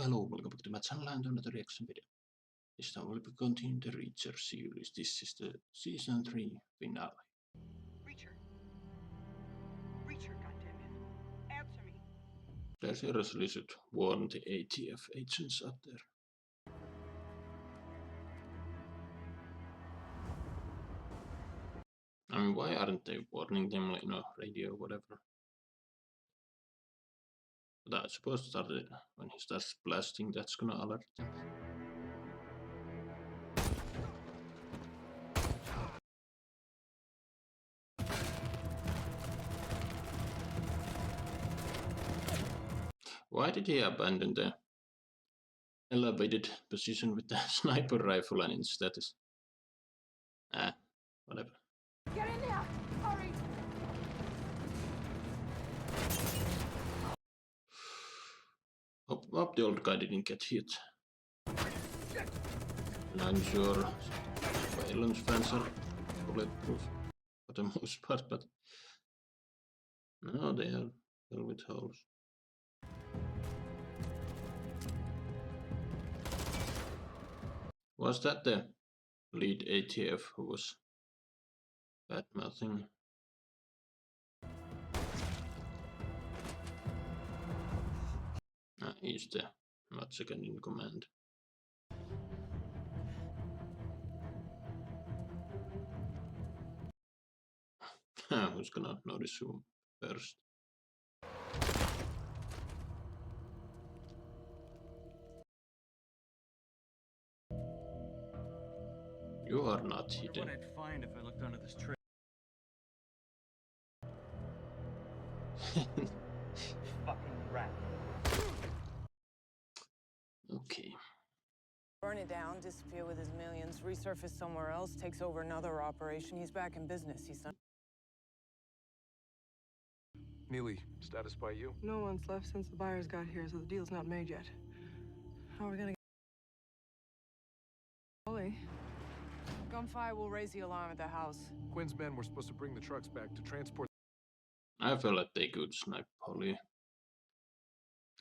hello, welcome back to my channel and another reaction video. This time we'll be continuing the Reacher series. This is the season 3 finale. Reacher, goddammit, answer me. They seriously should warn the ATF agents out there. I mean, why aren't they warning them, radio or whatever? But I suppose when he starts blasting, that's gonna alert them. Why did he abandon the elevated position with the sniper rifle and instead is... whatever. Get in there! Hurry! Hope the old guy didn't get hit. And I'm sure Valence fans are bulletproof for the most part, but no, they are filled with holes. Was that the lead ATF who was bad mouthing? He's the not second in command. Who's gonna notice who first? You are not hidden. What I'd find if I looked under this tree. Fucking rat. Okay. Burn it down, disappear with his millions, resurface somewhere else, takes over another operation. He's back in business. He's done. Neely, status by you? No one's left since the buyers got here, so the deal's not made yet. How are we gonna get Paulie? Gunfire will raise the alarm at the house. Quinn's men were supposed to bring the trucks back to transport. I feel like they could snipe Paulie.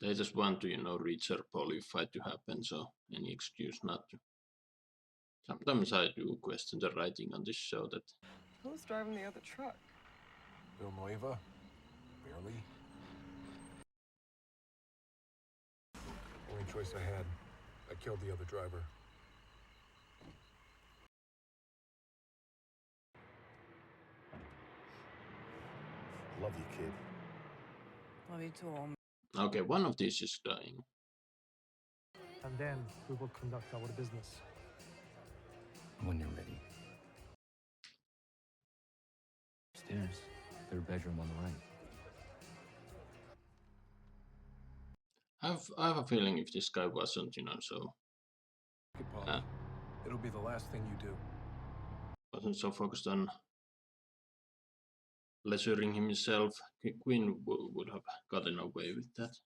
They just want to, Reacher Paulie fight to happen, so any excuse not to. Sometimes I do question the writing on this show that... Who's driving the other truck? Villanueva? Barely. Only choice I had. I killed the other driver. Love you, kid. Love you too, old man. Okay, one of these is dying. And then we will conduct our business. When you're ready. Stairs, third bedroom on the right. I have a feeling if this guy wasn't, so... Paulie. It'll be the last thing you do. Wasn't so focused on leisuring himself, Quinn would have gotten away with that.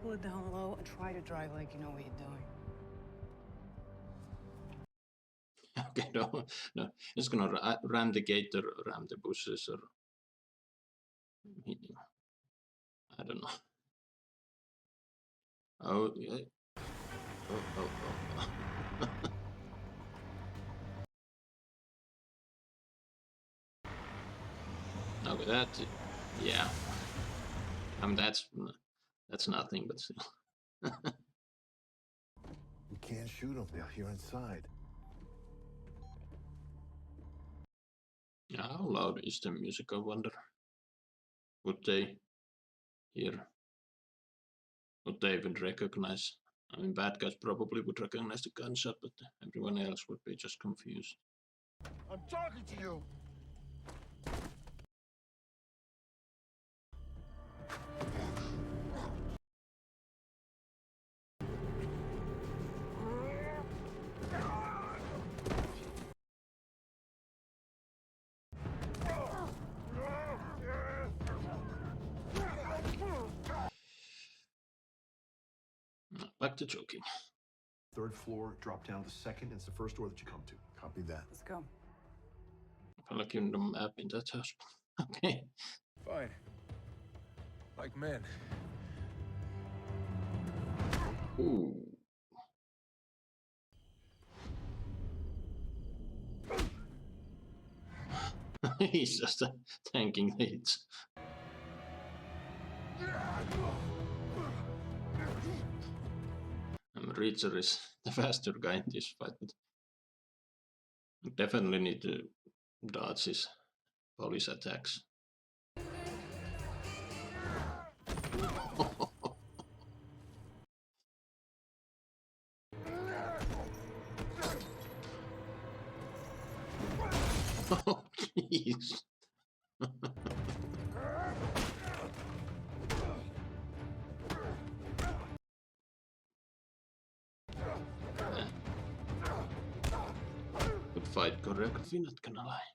Pull it down low and try to drive like you know what you're doing. Okay, no, it's gonna ram the gate or ram the bushes or... I don't know. Oh, yeah. Oh. Okay, that, yeah. I mean, that's nothing, but still. We can't shoot them. They're here inside. Yeah, how loud is the music, I wonder? Would they hear? Would they even recognize? I mean, bad guys probably would recognize the gunshot, but everyone else would be just confused. I'm talking to you. Back to joking. Third floor, drop down to the second. It's the first door that you come to. Copy that. Let's go. I feel like you're in the map in that house. Okay. Fine. Like men. Ooh. He's just tanking the hits. Reacher is the faster guy in this fight, but definitely need to dodge his police attacks. Oh, jeez. Good fight choreography, not gonna lie.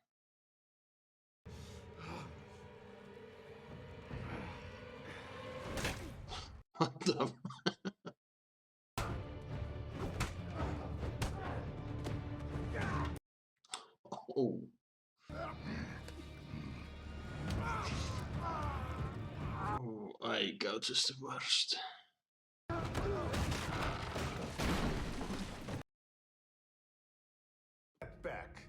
What the? Oh. Oh, eye gouge is the worst. Back.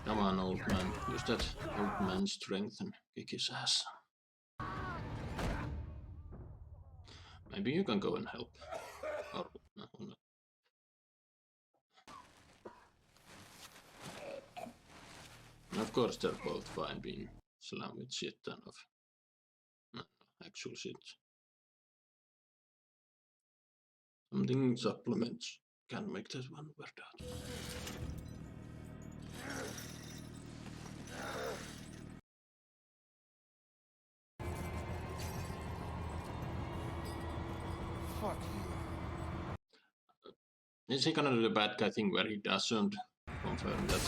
Come on, old man. Use that old man strength and kick his ass. Maybe you can go and help. Or no, not. Of course, they're both fine being slammed with shit ton of actual shit. Something supplements can make that one work out. Fuck you. Is he gonna do the bad guy thing where he doesn't confirm that?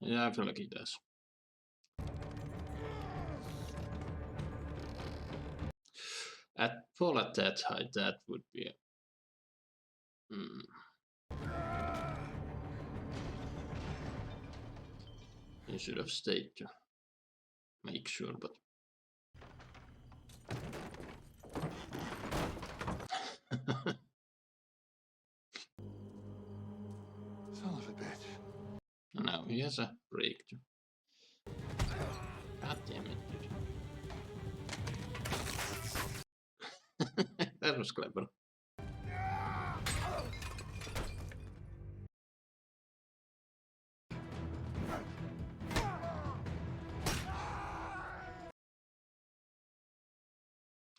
Yeah, I feel like he does. At fall at that height, that would be a... He should have stayed to make sure, but... Son of a bitch. Now he has a breakthrough. God damn it, dude. That was clever.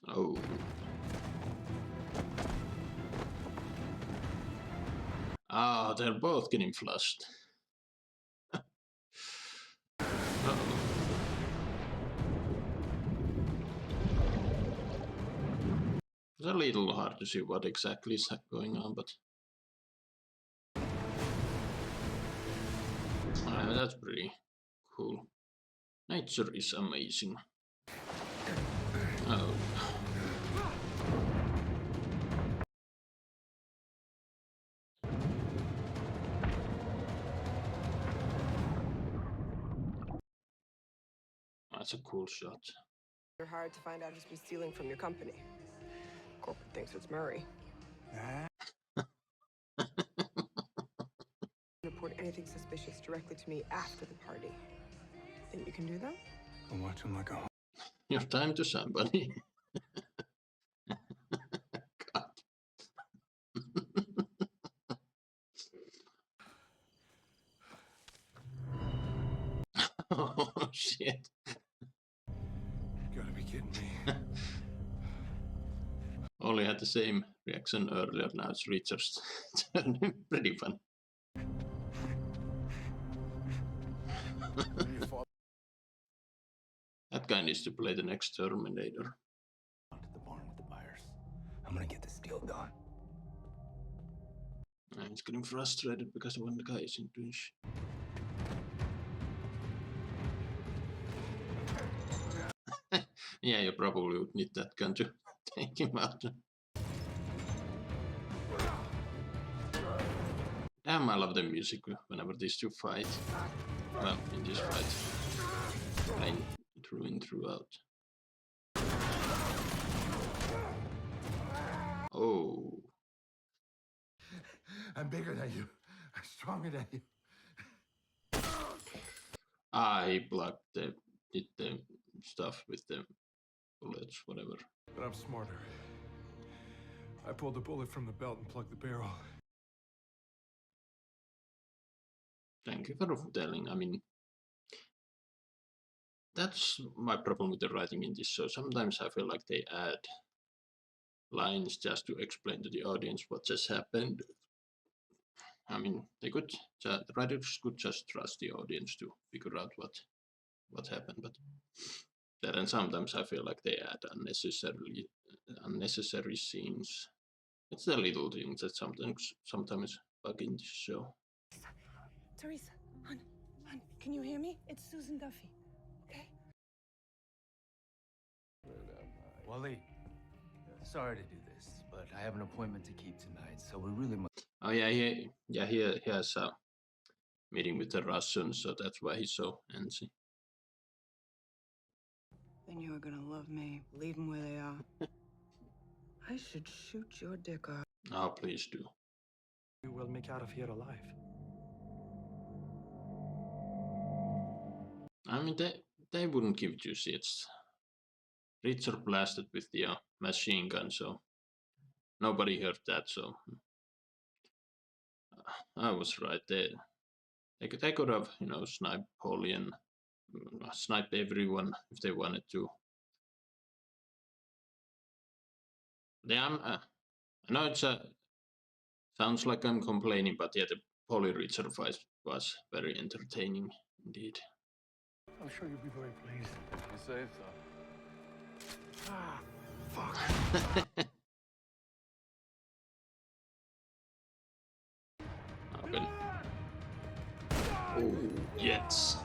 Oh. Ah, they're both getting flushed. Uh-oh. It's a little hard to see what exactly is going on, but that's pretty cool. Nature is amazing. Oh. That's a cool shot. You're hired to find out who's been stealing from your company. Corporate thinks it's Murray. Report anything suspicious directly to me after the party. Think you can do that? I'll watch him like a... Your time to somebody. God. Oh shit. You gotta be kidding me. Only had the same reaction earlier, now it's Richard's turn. Pretty fun. That guy needs to play the next Terminator. To the barn with the buyers. I'm gonna get this deal done. And he's getting frustrated because one guy isn't doing shit. Yeah, you probably would need that gun to take him out. Damn, I love the music whenever these two fight. Well, in this fight, playing through and throughout. Oh, I'm bigger than you. I'm stronger than you. I blocked the did the stuff with the bullets, whatever. But I'm smarter. I pulled the bullet from the belt and plugged the barrel. Thank you for telling. I mean, that's my problem with the writing in this show. Sometimes I feel like they add lines just to explain to the audience what just happened. I mean, the writers could just trust the audience to figure out what happened, but then sometimes I feel like they add unnecessary scenes. It's the little things that sometimes bug in this show. Teresa, hon, can you hear me? It's Susan Duffy, okay? Wally, sorry to do this, but I have an appointment to keep tonight, so we really must. Oh yeah, he has a meeting with the Russians, so that's why he's so antsy. Then you're gonna love me. Leave them where they are. I should shoot your dick off. Oh, please do. You will make out of here alive. I mean, they wouldn't give two shits. Richard blasted with the machine gun, so nobody heard that. So I was right. They could have, sniped Paulie and sniped everyone if they wanted to. Yeah, I know it sounds like I'm complaining, but yeah, the Paulie Richard fight was very entertaining indeed. I'm sure you'll be very pleased. You say so. Ah, fuck. Okay. Oh, yes.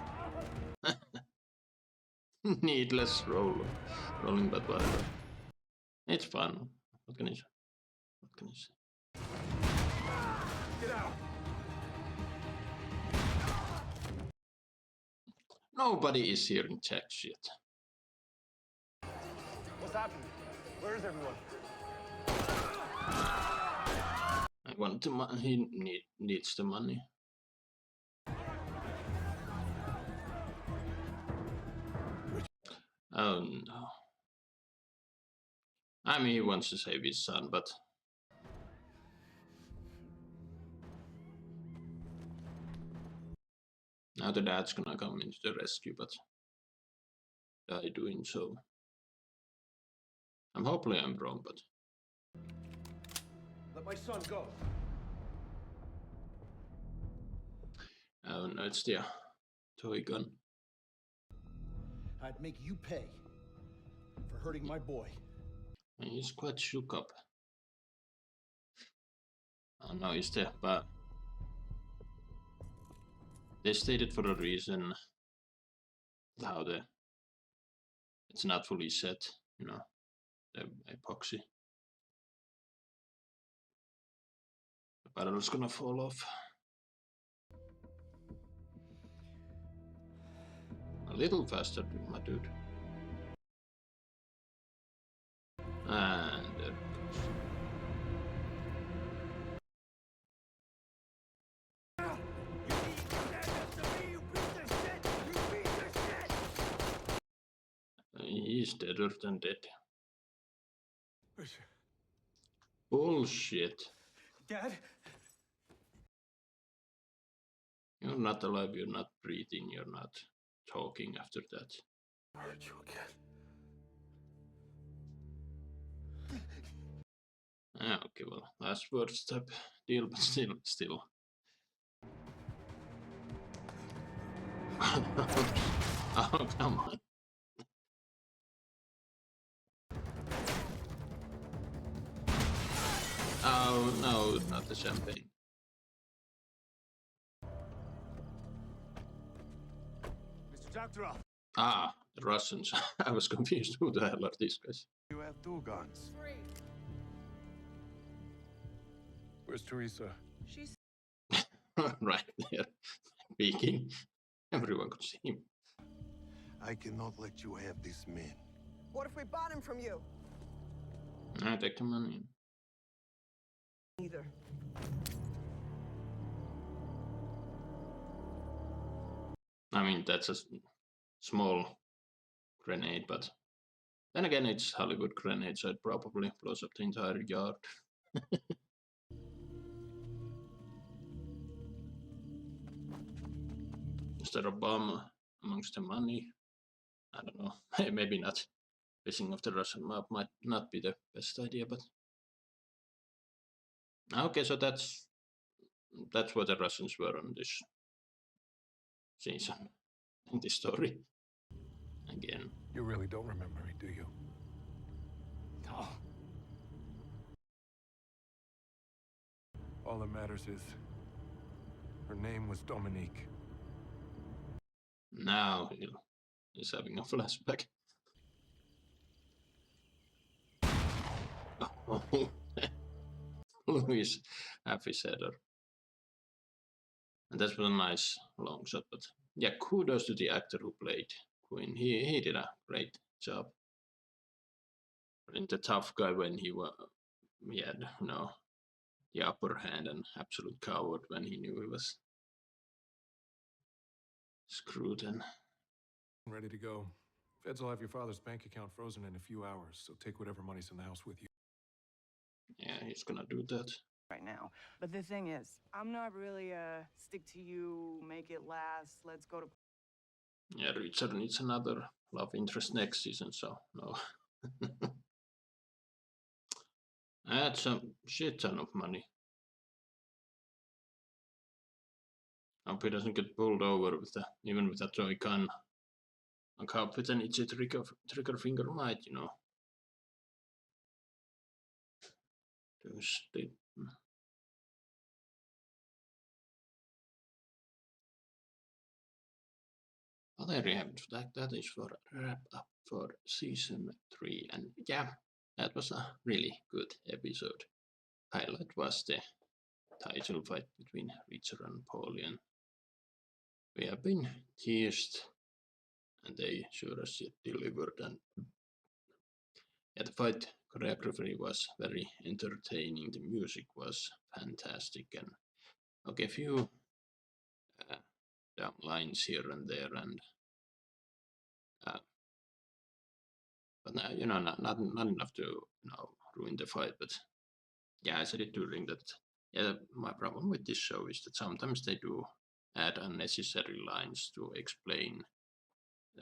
Needless rolling, but whatever. It's fun. What can you say? Get out! Nobody is hearing jack shit. What's happening? Where is everyone? I want the money. He needs the money. Oh no. I mean, he wants to save his son, but now the dad's gonna come into the rescue, but by doing so, hopefully I'm wrong, but Let my son go. oh no, it's the toy gun. I'd make you pay for hurting my boy. And he's quite shook up. Oh no, he's there, but they stated for a reason how it's not fully set, the epoxy. The barrel's gonna fall off. A little faster, my dude. And there it goes. He's deader than dead. Bullshit. Dad? You're not alive, you're not breathing, you're not talking after that. I hurt you again. Ah, okay, well, last words type deal, but still. Oh, come on. Oh, no, not the champagne. Mr. Doctorow. Ah, the Russians. I was confused. Who the hell are these guys? You have two guns. Where's Teresa? She's right there, speaking. Everyone could see him. I cannot let you have this man. What if we bought him from you? I take the money. Either. I mean, that's a small grenade, but then again, it's Hollywood grenade, so it probably blows up the entire yard. Is there a bomb amongst the money? I don't know. Maybe not. Fishing off the Russian map might not be the best idea, but okay. So that's what the Russians were on this season in this story. Again, You really don't remember me, do you? No. All that matters is her name was Dominique. now he's having a flashback. Oh, Louis half his header. And that was a nice long shot, but yeah, kudos to the actor who played Quinn. He did a great job. In the tough guy when he had the upper hand and absolute coward when he knew he was screwed. And Ready to go. Feds will have your father's bank account frozen in a few hours, so take whatever money's in the house with you. yeah, he's gonna do that. Right now. But the thing is, I'm not really stick to you, make it last, let's go to... Yeah, Richard needs another love interest next season, so no. That's a shit ton of money. Hope he doesn't get pulled over even with a toy gun. A cop with an itchy trigger finger might, do stupid. Well, there you have it. That is for a wrap up for season 3, and yeah, that was a really good episode. Highlight was the title fight between Richard and Paulie, and we have been teased, and they sure as yet delivered. And yeah, the fight choreography was very entertaining. The music was fantastic, and okay, a few down lines here and there, and but not enough to ruin the fight. But yeah, I said it during that. Yeah, my problem with this show is that sometimes they do add unnecessary lines to explain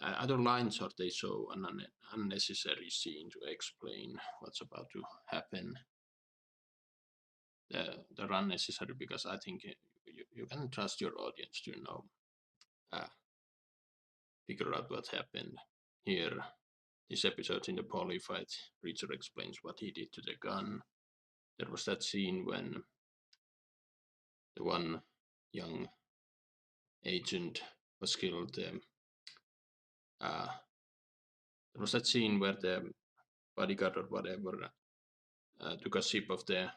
other lines, or they show an unnecessary scene to explain what's about to happen. They're unnecessary because I think you can trust your audience to figure out what happened here. This episode in the Paulie fight, Richard explains what he did to the gun. There was that scene when the one young agent was killed. There was that scene where the bodyguard or whatever took a sip of the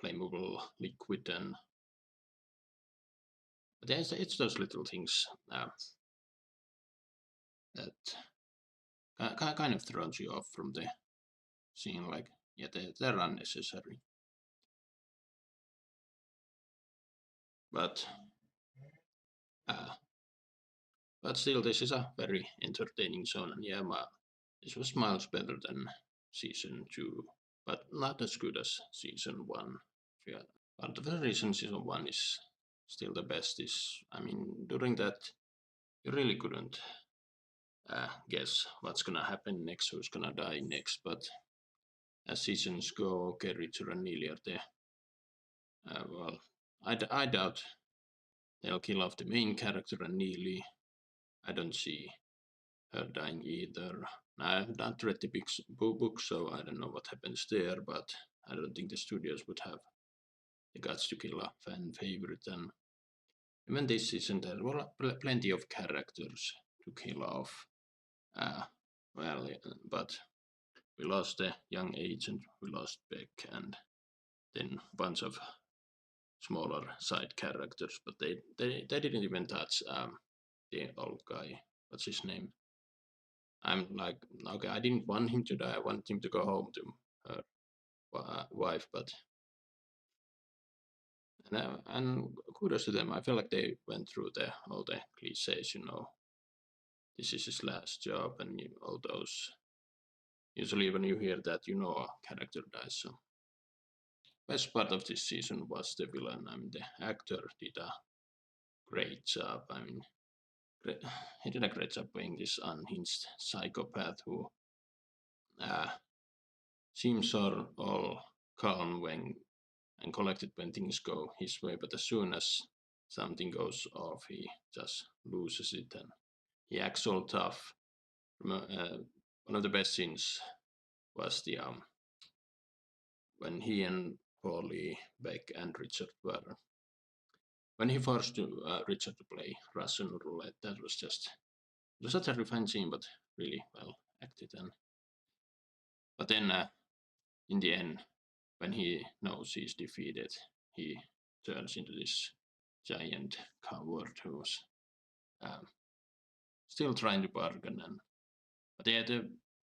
flammable liquid, and it's those little things that kind of throws you off from the scene. Like, yeah, they're unnecessary. But still, this is a very entertaining zone, and yeah, this was miles better than season 2, but not as good as season 1. Yeah, but the reason season 1 is still the best is, I mean, during that you really couldn't guess what's gonna happen next, who's gonna die next. But as seasons go, okay, Richard and Neely are there. Well, I doubt they'll kill off the main character and Neely. I don't see her dying either. I have not read the big book, so I don't know what happens there, but I don't think the studios would have the guts to kill a fan favorite. And even this season, there were plenty of characters to kill off. But we lost the young agent, we lost Beck, and then a bunch of smaller side characters, but they didn't even touch the old guy. What's his name? I'm like, okay, I didn't want him to die. I want him to go home to her wife, but and kudos to them. I feel like they went through all the cliches, This is his last job, and all those. Usually, when you hear that, a character dies. So, best part of this season was the villain. I mean, the actor did a great job. I mean, he did a great job playing this unhinged psychopath who seems all calm and collected when things go his way, but as soon as something goes off, he just loses it and he acts all tough. One of the best scenes was the when he and Paulie, Beck, and Richard were when he forced Richard to play Russian roulette. That was it was a terrifying scene, but really well acted. But then in the end, when he knows he's defeated, he turns into this giant coward who's still trying to bargain. But yeah, the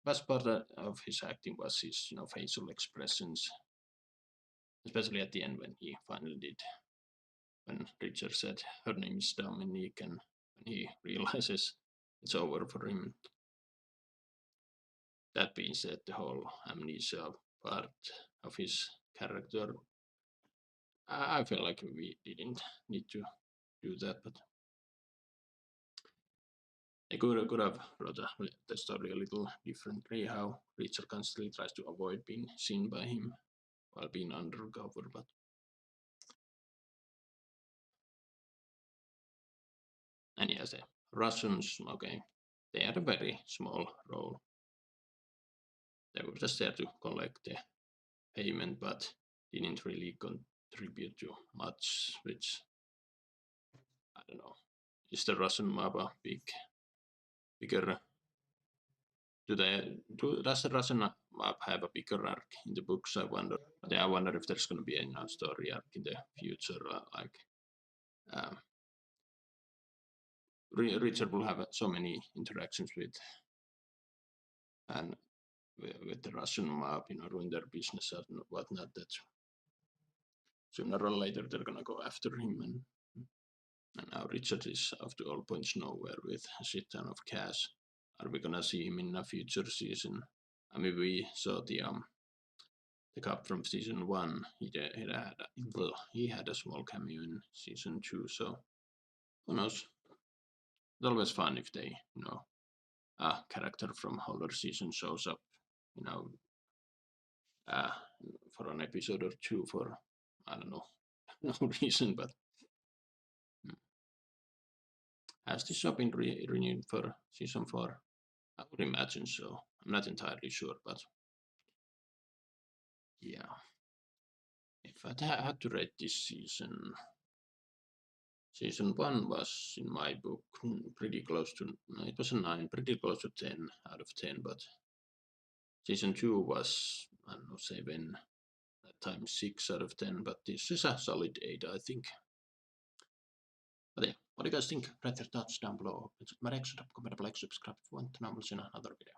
best part of his acting was his facial expressions, especially at the end when he finally did. When Richard said her name is Dominique, and when he realizes it's over for him. That being said, the whole amnesia part of his character, I feel like we didn't need to do that, but they could have wrote the story a little differently, how Richard constantly tries to avoid being seen by him while being undercover, but and yes, the Russians, okay, they had a very small role. They were just there to collect the payment, but didn't really contribute to much, which, I don't know, is the Russian mob a bigger, does the Russian mob have a bigger arc in the books? I wonder. I wonder if there's going to be a story arc in the future, um, Richard will have so many interactions with the Russian mob, ruin their business and whatnot, that sooner or later they're gonna go after him, and now Richard is up to all points nowhere with a shit ton of cash. Are we gonna see him in a future season? I mean, we saw the cop from season 1. He had a small cameo in season 2, so who knows? It's always fun if they, a character from older season shows up, for an episode or two for, I don't know, no reason, but has this show been renewed for season 4? I would imagine so. I'm not entirely sure, but yeah. If I had to rate this season 1 was, in my book, pretty close to, it was a 9, pretty close to 10 out of 10, but season 2 was, I don't know, 7, times 6 out of 10, but this is a solid 8, I think. But yeah, what do you guys think? Write your thoughts down below. It's my next up, comment, like, subscribe if you want, and I will see you in another video.